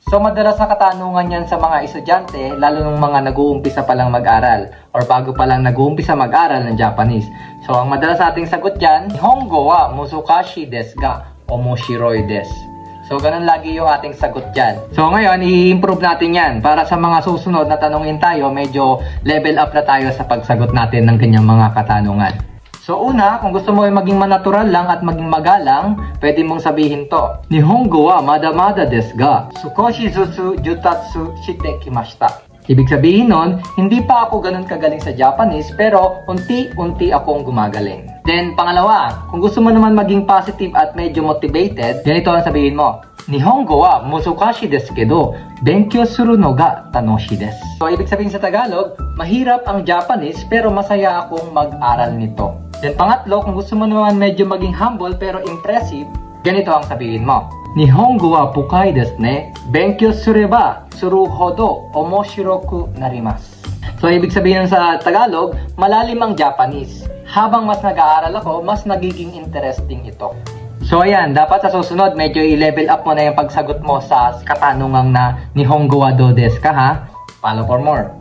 So madalas na katanungan yan sa mga estudyante, lalo ng mga nag-uumpisa pa lang mag-aral or bago pa lang nag-uumpisa mag-aral ng Japanese. So ang madalas nating sagot dyan, Nihongo wa musukashi desu ga omoshiroi desu. So ganun lagi yung ating sagot dyan. So ngayon, i-improve natin yan. Para sa mga susunod na tanungin tayo, medyo level up na tayo sa pagsagot natin ng ganyang mga katanungan. So una, kung gusto mo ay maging manatural lang at maging magalang, pwede mong sabihin to. Nihongo wa mada-mada desu ga, sukoshi zutsu jutatsu shite kimashita. Ibig sabihin nun, hindi pa ako ganun kagaling sa Japanese, pero unti-unti akong gumagaling. Then pangalawa, kung gusto mo naman maging positive at medyo motivated, ganito ang sabihin mo. Nihongo wa musukashi desu kedo, benkyou suru no ga tanoshi desu. So ibig sabihin sa Tagalog, mahirap ang Japanese pero masaya akong mag-aral nito. Then pangatlo, kung gusto mo naman medyo maging humble pero impressive, ganito ang sabihin mo. Nihongo wa pukai desu ne, benkyou sureba suru hodo omoshiroku narimasu. So ibig sabihin sa Tagalog, malalim ang Japanese. Habang mas nag-aaral ako, mas nagiging interesting ito. So ayan, dapat sa susunod medyo i-level up mo na yung pagsagot mo sa katanungang na Nihongo wa do desu ka ha? Follow for more.